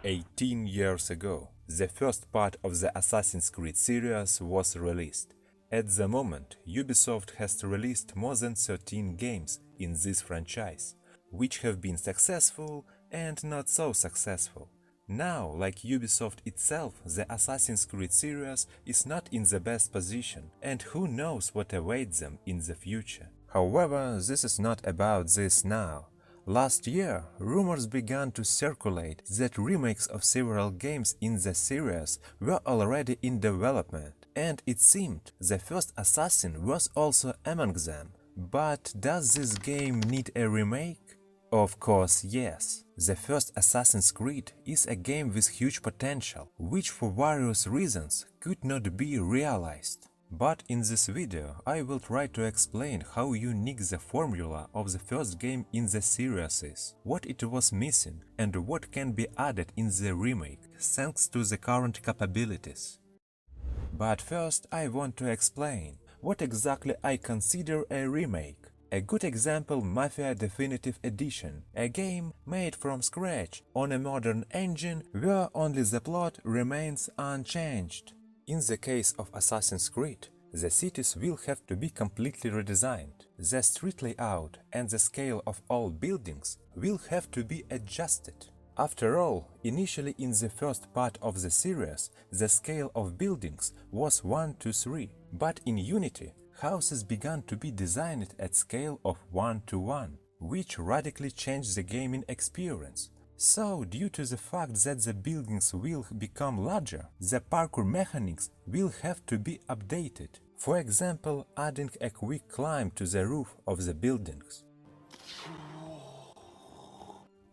18 years ago, the first part of the Assassin's Creed series was released. At the moment, Ubisoft has released more than 13 games in this franchise, which have been successful and not so successful. Now, like Ubisoft itself, the Assassin's Creed series is not in the best position, and who knows what awaits them in the future. However, this is not about this now. Last year, rumors began to circulate that remakes of several games in the series were already in development, and it seemed the first Assassin was also among them. But does this game need a remake? Of course, yes. The first Assassin's Creed is a game with huge potential, which for various reasons could not be realized. But in this video I will try to explain how unique the formula of the first game in the series is, what it was missing, and what can be added in the remake, thanks to the current capabilities. But first I want to explain what exactly I consider a remake. A good example, Mafia Definitive Edition, a game made from scratch on a modern engine where only the plot remains unchanged. In the case of Assassin's Creed, the cities will have to be completely redesigned. The street layout and the scale of all buildings will have to be adjusted. After all, initially in the first part of the series, the scale of buildings was 1:3, but in Unity, houses began to be designed at scale of 1:1, which radically changed the gaming experience. So, due to the fact that the buildings will become larger, the parkour mechanics will have to be updated. For example, adding a quick climb to the roof of the buildings.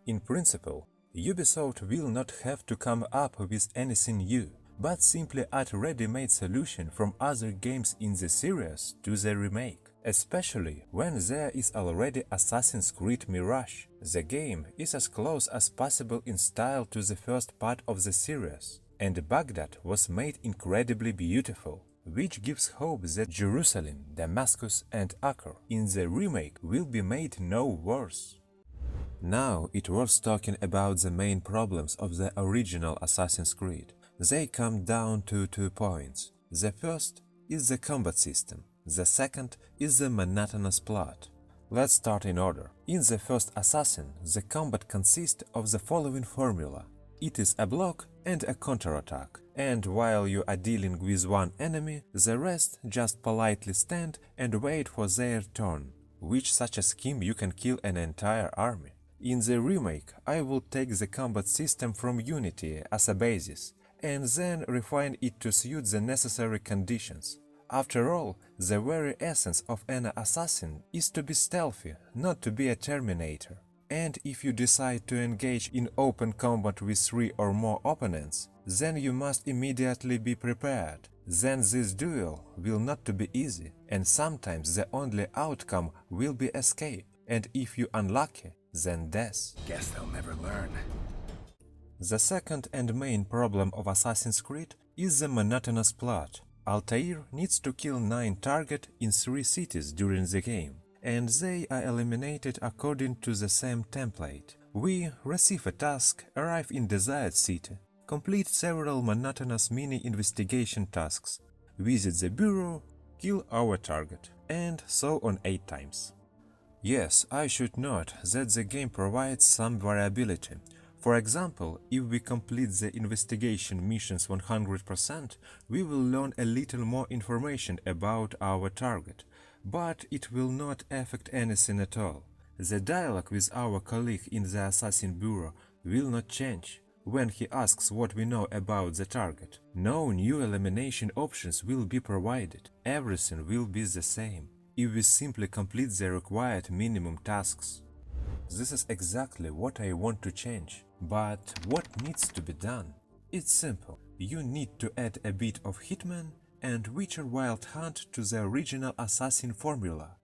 In principle, Ubisoft will not have to come up with anything new, but simply add ready-made solution from other games in the series to the remake. Especially when there is already Assassin's Creed Mirage. The game is as close as possible in style to the first part of the series, and Baghdad was made incredibly beautiful, which gives hope that Jerusalem, Damascus and Acre in the remake will be made no worse. Now it was talking about the main problems of the original Assassin's Creed. They come down to 2 points. The first is the combat system. The second is the monotonous plot. Let's start in order. In the first Assassin, the combat consists of the following formula. It is a block and a counterattack, and while you are dealing with one enemy, the rest just politely stand and wait for their turn. With such a scheme you can kill an entire army. In the remake, I will take the combat system from Unity as a basis, and then refine it to suit the necessary conditions. After all, the very essence of an assassin is to be stealthy, not to be a terminator. And if you decide to engage in open combat with 3 or more opponents, then you must immediately be prepared. Then this duel will not to be easy, and sometimes the only outcome will be escape, and if you unlucky, then death. Guess they'll never learn. The second and main problem of Assassin's Creed is the monotonous plot. Altair needs to kill 9 targets in 3 cities during the game, and they are eliminated according to the same template. We receive a task, arrive in desired city, complete several monotonous mini-investigation tasks, visit the bureau, kill our target, and so on 8 times. Yes, I should note that the game provides some variability. For example, if we complete the investigation missions 100%, we will learn a little more information about our target, but it will not affect anything at all. The dialogue with our colleague in the Assassin Bureau will not change. When he asks what we know about the target, no new elimination options will be provided. Everything will be the same, if we simply complete the required minimum tasks. This is exactly what I want to change. But what needs to be done? It's simple. You need to add a bit of Hitman and Witcher Wild Hunt to the original Assassin formula.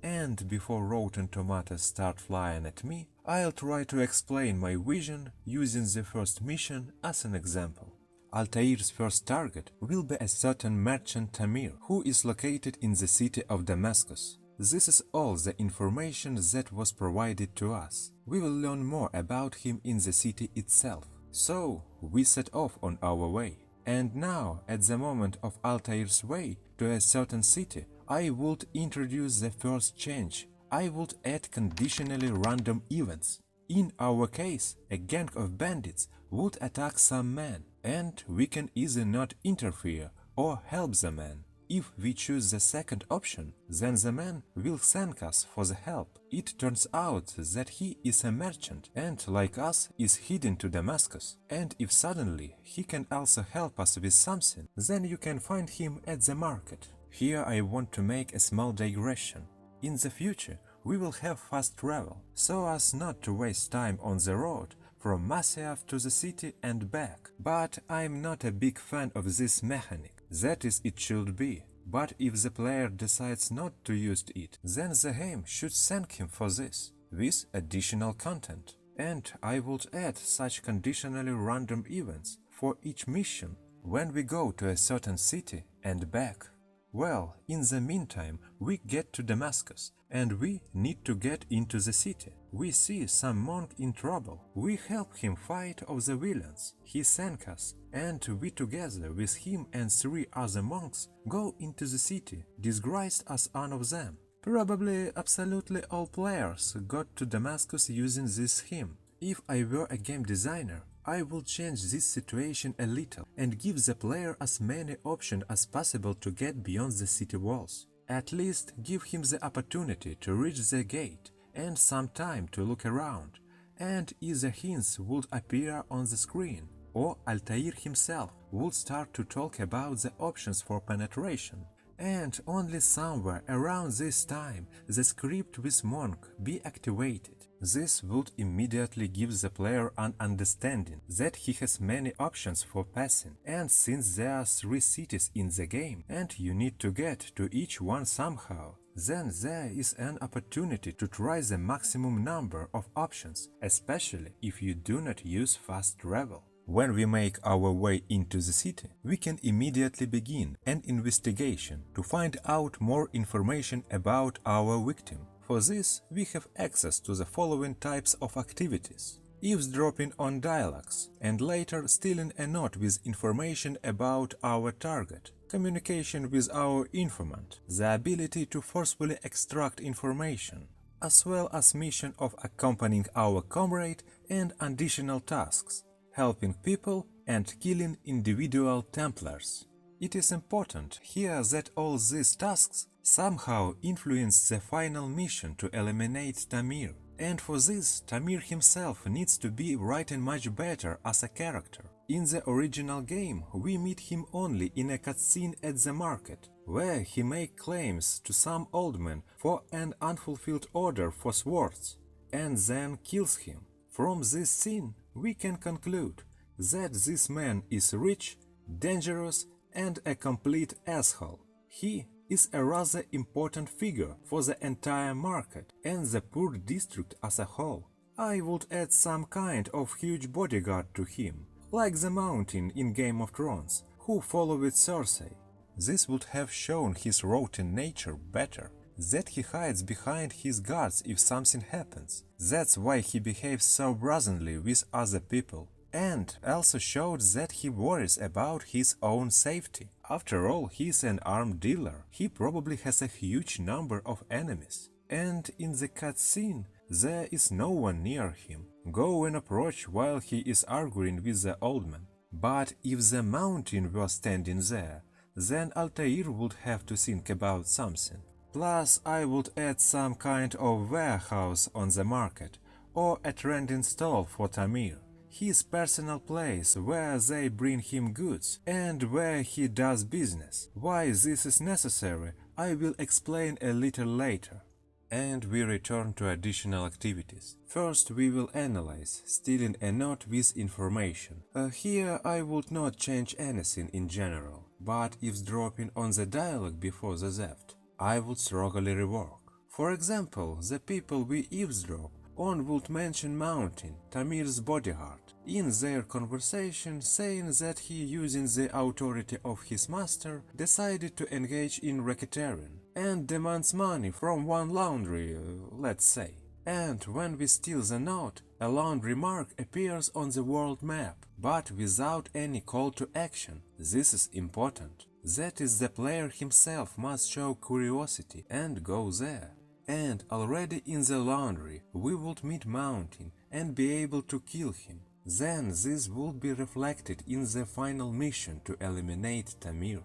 And before rotten tomatoes start flying at me, I'll try to explain my vision using the first mission as an example. Altair's first target will be a certain merchant Tamir, who is located in the city of Damascus. This is all the information that was provided to us. We will learn more about him in the city itself. So, we set off on our way. And now, at the moment of Altair's way to a certain city, I would introduce the first change. I would add conditionally random events. In our case, a gang of bandits would attack some man, and we can either not interfere or help the man. If we choose the second option, then the man will thank us for the help. It turns out that he is a merchant and, like us, is hidden to Damascus. And if suddenly he can also help us with something, then you can find him at the market. Here I want to make a small digression. In the future, we will have fast travel, so as not to waste time on the road from Masyaf to the city and back. But I'm not a big fan of this mechanic. That is, it should be. But if the player decides not to use it, then the game should thank him for this, with additional content. And I would add such conditionally random events for each mission when we go to a certain city and back. Well, in the meantime, we get to Damascus, and we need to get into the city. We see some monk in trouble. We help him fight off the villains. He thanks us, and we together with him and 3 other monks go into the city, disguised as one of them. Probably absolutely all players got to Damascus using this scheme. If I were a game designer, I will change this situation a little and give the player as many options as possible to get beyond the city walls. At least give him the opportunity to reach the gate and some time to look around, and either hints would appear on the screen, or Altair himself would start to talk about the options for penetration. And only somewhere around this time the script with Monk be activated. This would immediately give the player an understanding that he has many options for passing, and since there are 3 cities in the game and you need to get to each one somehow, then there is an opportunity to try the maximum number of options, especially if you do not use fast travel. When we make our way into the city, we can immediately begin an investigation to find out more information about our victim. For this, we have access to the following types of activities: eavesdropping on dialogues, and later stealing a note with information about our target, communication with our informant, the ability to forcefully extract information, as well as mission of accompanying our comrade and additional tasks, helping people and killing individual Templars. It is important here that all these tasks somehow influence the final mission to eliminate Tamir, and for this Tamir himself needs to be written much better as a character. In the original game, we meet him only in a cutscene at the market, where he makes claims to some old man for an unfulfilled order for swords, and then kills him. From this scene, we can conclude that this man is rich, dangerous, and a complete asshole. He is a rather important figure for the entire market and the poor district as a whole. I would add some kind of huge bodyguard to him, like the Mountain in Game of Thrones, who followed Cersei. This would have shown his rotten nature better, that he hides behind his guards if something happens. That's why he behaves so brazenly with other people, and also showed that he worries about his own safety. After all, he's an armed dealer. He probably has a huge number of enemies. And in the cutscene, there is no one near him. Go and approach while he is arguing with the old man. But if the Mountain were standing there, then Altair would have to think about something. Plus, I would add some kind of warehouse on the market, or a trending stall for Tamir, his personal place where they bring him goods and where he does business. Why this is necessary, I will explain a little later. And we return to additional activities. First, we will analyze stealing a note with information. Here I would not change anything in general, but eavesdropping on the dialogue before the theft, I would strongly rework. For example, the people we eavesdrop on would mention Mountain, Tamir's bodyguard, in their conversation, saying that he, using the authority of his master, decided to engage in racketeering, and demands money from one laundry, let's say. And when we steal the note, a laundry mark appears on the world map, but without any call to action. This is important. That is, the player himself must show curiosity and go there. And already in the laundry, we would meet Mountain and be able to kill him. Then this would be reflected in the final mission to eliminate Tamir.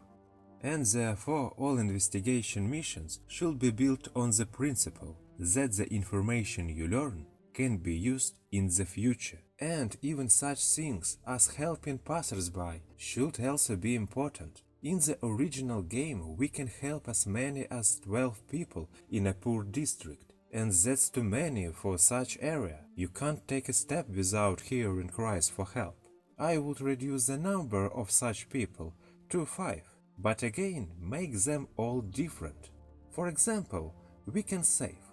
And therefore all investigation missions should be built on the principle that the information you learn can be used in the future. And even such things as helping passers-by should also be important. In the original game we can help as many as 12 people in a poor district, and that's too many for such area. You can't take a step without hearing cries for help. I would reduce the number of such people to 5, but again make them all different. For example, we can save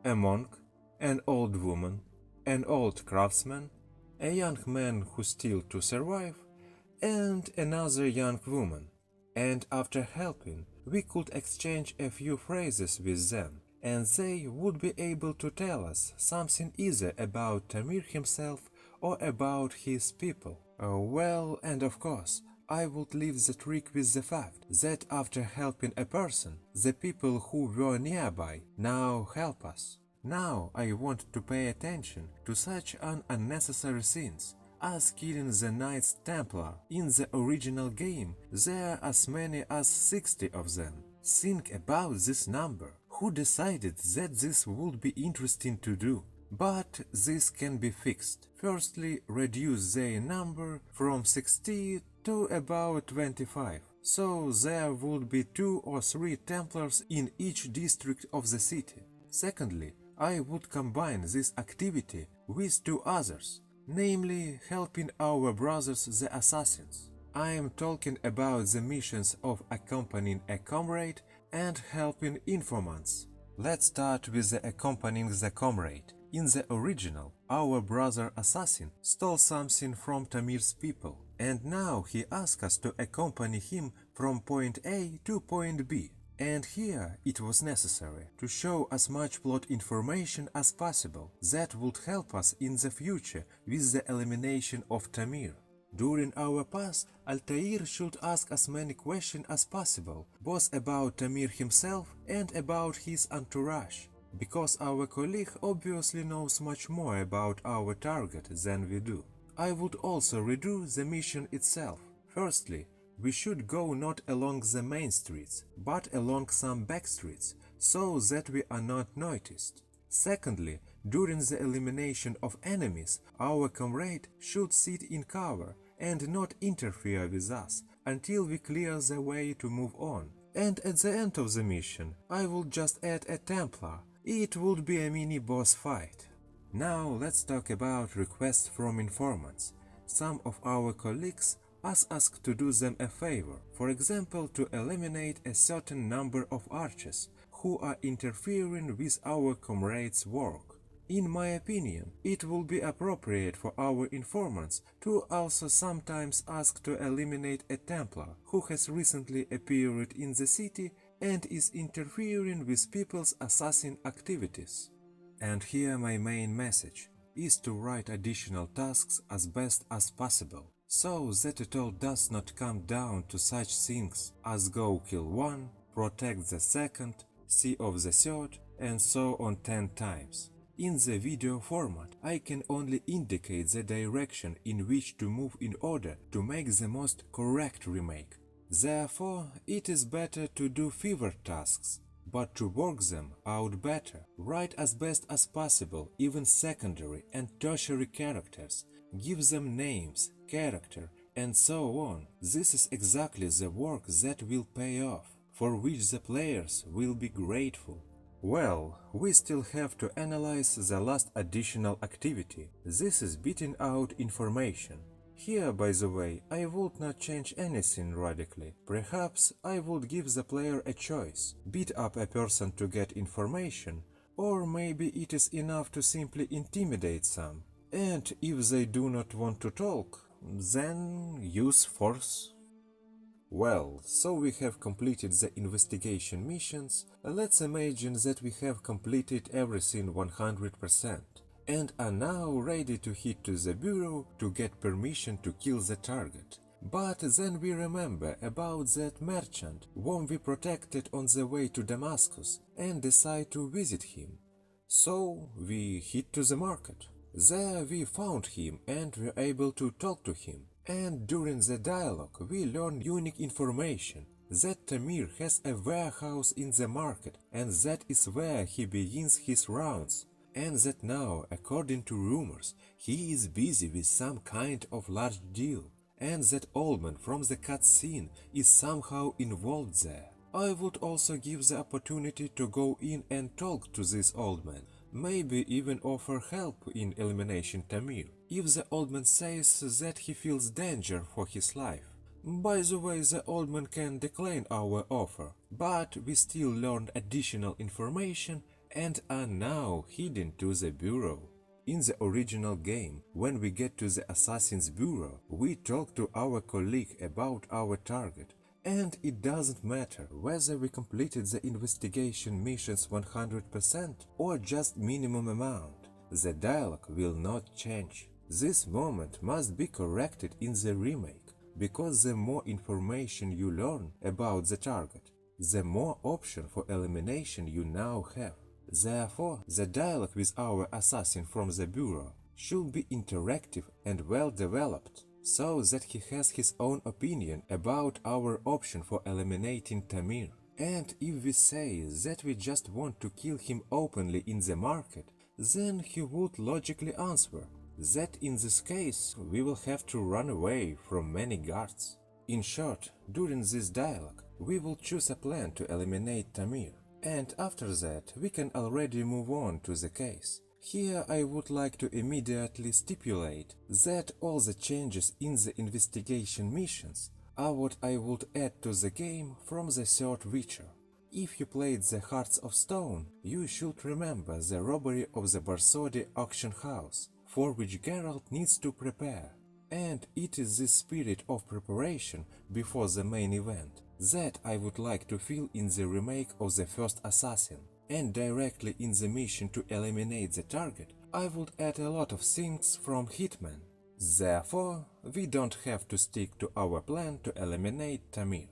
a monk, an old woman, an old craftsman, a young man who steals to survive, and another young woman. And after helping, we could exchange a few phrases with them, and they would be able to tell us something either about Tamir himself or about his people. Well, and of course, I would leave the trick with the fact that after helping a person, the people who were nearby now help us. Now I want to pay attention to such unnecessary sins as killing the Knights Templar. In the original game, there are as many as 60 of them. Think about this number. Who decided that this would be interesting to do? But this can be fixed. Firstly, reduce their number from 60 to about 25. So there would be 2 or 3 Templars in each district of the city. Secondly, I would combine this activity with 2 others, namely helping our brothers the assassins. I am talking about the missions of accompanying a comrade and helping informants. Let's start with the accompanying the comrade. In the original, our brother assassin stole something from Tamir's people, and now he asks us to accompany him from point A to point B. And here it was necessary to show as much plot information as possible that would help us in the future with the elimination of Tamir. During our pass, Altair should ask as many questions as possible, both about Tamir himself and about his entourage, because our colleague obviously knows much more about our target than we do. I would also redo the mission itself. Firstly, we should go not along the main streets, but along some back streets, so that we are not noticed. Secondly, during the elimination of enemies, our comrade should sit in cover and not interfere with us until we clear the way to move on. And at the end of the mission, I will just add a Templar. It would be a mini boss fight. Now let's talk about requests from informants. Some of our colleagues ask to do them a favor, for example to eliminate a certain number of archers who are interfering with our comrades' work. In my opinion, it will be appropriate for our informants to also sometimes ask to eliminate a Templar who has recently appeared in the city and is interfering with people's assassin activities. And here my main message is to write additional tasks as best as possible, so that it all does not come down to such things as go kill one, protect the second, see off the third, and so on 10 times. In the video format, I can only indicate the direction in which to move in order to make the most correct remake. Therefore, it is better to do fewer tasks, but to work them out better. Write as best as possible even secondary and tertiary characters, give them names, character, and so on. This is exactly the work that will pay off, for which the players will be grateful. Well, we still have to analyze the last additional activity. This is beating out information. Here, by the way, I would not change anything radically. Perhaps I would give the player a choice. Beat up a person to get information, or maybe it is enough to simply intimidate some. And if they do not want to talk, then use force. Well, so we have completed the investigation missions. Let's imagine that we have completed everything 100% and are now ready to head to the bureau to get permission to kill the target. But then we remember about that merchant whom we protected on the way to Damascus and decide to visit him. So we head to the market. There we found him and were able to talk to him. And during the dialogue we learned unique information that Tamir has a warehouse in the market and that is where he begins his rounds. And that now, according to rumors, he is busy with some kind of large deal. And that old man from the cutscene is somehow involved there. I would also give the opportunity to go in and talk to this old man, maybe even offer help in elimination Tamir, if the old man says that he feels danger for his life. By the way, the old man can decline our offer, but we still learned additional information and are now heading to the bureau. In the original game, when we get to the Assassin's Bureau, we talk to our colleague about our target, and it doesn't matter whether we completed the investigation missions 100% or just minimum amount, the dialogue will not change. This moment must be corrected in the remake, because the more information you learn about the target, the more option for elimination you now have. Therefore, the dialogue with our assassin from the bureau should be interactive and well developed, so that he has his own opinion about our option for eliminating Tamir. And if we say that we just want to kill him openly in the market, then he would logically answer that in this case we will have to run away from many guards. In short, during this dialogue, we will choose a plan to eliminate Tamir. And after that, we can already move on to the case. Here I would like to immediately stipulate that all the changes in the investigation missions are what I would add to the game from the third Witcher. If you played the Hearts of Stone, you should remember the robbery of the Barsodi auction house, for which Geralt needs to prepare. And it is this spirit of preparation before the main event that I would like to feel in the remake of the first Assassin. And directly in the mission to eliminate the target, I would add a lot of things from Hitman. Therefore, we don't have to stick to our plan to eliminate Tamir.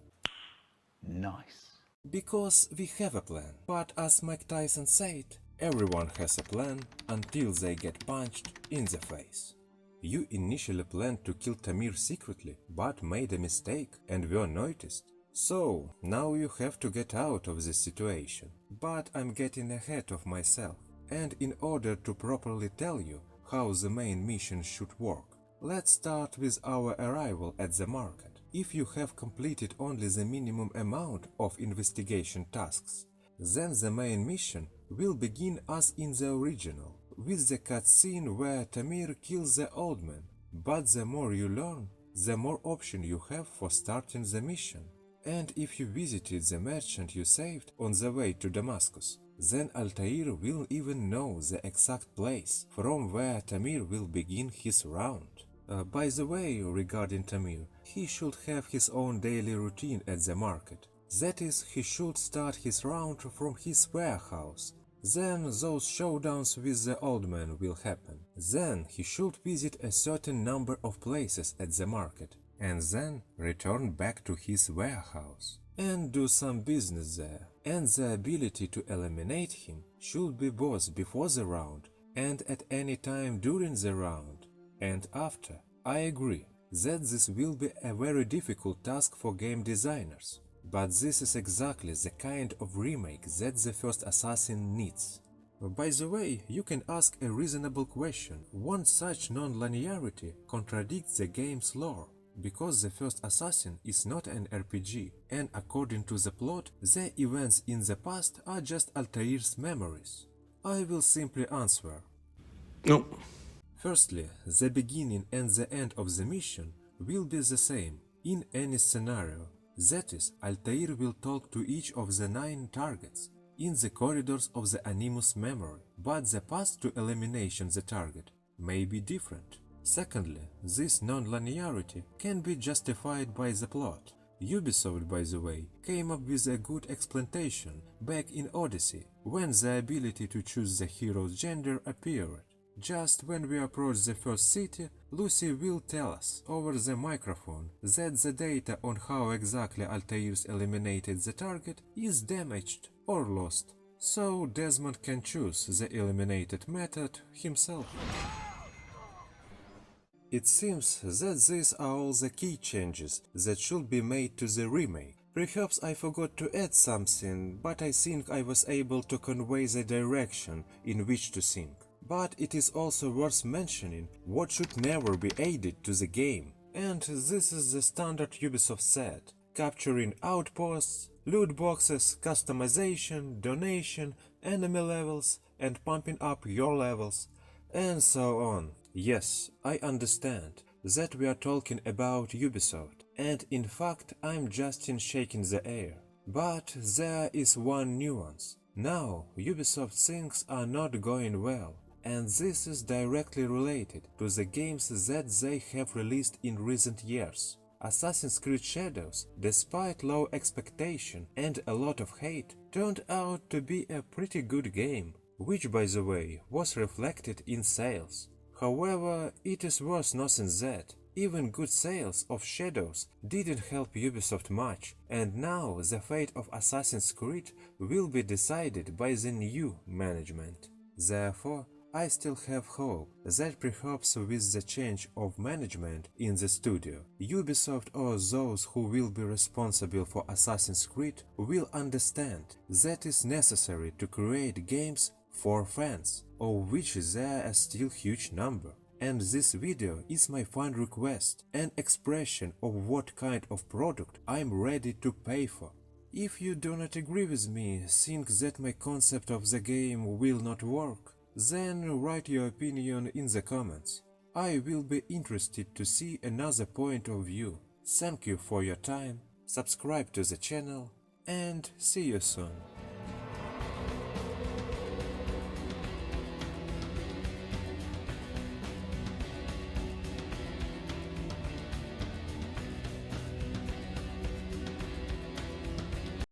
Nice. Because we have a plan. But as Mike Tyson said, everyone has a plan until they get punched in the face. You initially planned to kill Tamir secretly, but made a mistake and were noticed. So, now you have to get out of this situation. But I'm getting ahead of myself, and in order to properly tell you how the main mission should work, let's start with our arrival at the market. If you have completed only the minimum amount of investigation tasks, then the main mission will begin as in the original, with the cutscene where Tamir kills the old man. But the more you learn, the more option you have for starting the mission. And if you visited the merchant you saved on the way to Damascus, then Altair will even know the exact place from where Tamir will begin his round. By the way, regarding Tamir, he should have his own daily routine at the market. That is, he should start his round from his warehouse. Then those showdowns with the old man will happen. Then he should visit a certain number of places at the market, and then return back to his warehouse and do some business there. And the ability to eliminate him should be both before the round and at any time during the round and after. I agree that this will be a very difficult task for game designers, but this is exactly the kind of remake that the first Assassin needs. By the way, you can ask a reasonable question: won't such non-linearity contradict the game's lore? Because the first Assassin is not an RPG, and according to the plot, the events in the past are just Altair's memories. I will simply answer: No. Firstly, the beginning and the end of the mission will be the same in any scenario. That is, Altair will talk to each of the 9 targets in the corridors of the Animus memory, but the path to elimination the target may be different. Secondly, this non-linearity can be justified by the plot. Ubisoft, by the way, came up with a good explanation back in Odyssey, when the ability to choose the hero's gender appeared. Just when we approach the first city, Lucy will tell us over the microphone that the data on how exactly Altair's eliminated the target is damaged or lost, so Desmond can choose the eliminated method himself. It seems that these are all the key changes that should be made to the remake. Perhaps I forgot to add something, but I think I was able to convey the direction in which to think. But it is also worth mentioning what should never be added to the game. And this is the standard Ubisoft set: capturing outposts, loot boxes, customization, donation, enemy levels, and pumping up your levels, and so on. Yes, I understand that we are talking about Ubisoft, and in fact I'm just shaking the air. But there is one nuance. Now Ubisoft things are not going well, and this is directly related to the games that they have released in recent years. Assassin's Creed Shadows, despite low expectation and a lot of hate, turned out to be a pretty good game, which by the way was reflected in sales. However, it is worth noting that even good sales of Shadows didn't help Ubisoft much, and now the fate of Assassin's Creed will be decided by the new management. Therefore, I still have hope that perhaps with the change of management in the studio, Ubisoft or those who will be responsible for Assassin's Creed will understand that it's necessary to create games for fans, of which there are still huge number. And this video is my fun request, an expression of what kind of product I'm ready to pay for. If you do not agree with me, think that my concept of the game will not work, then write your opinion in the comments. I will be interested to see another point of view. Thank you for your time, subscribe to the channel, and see you soon.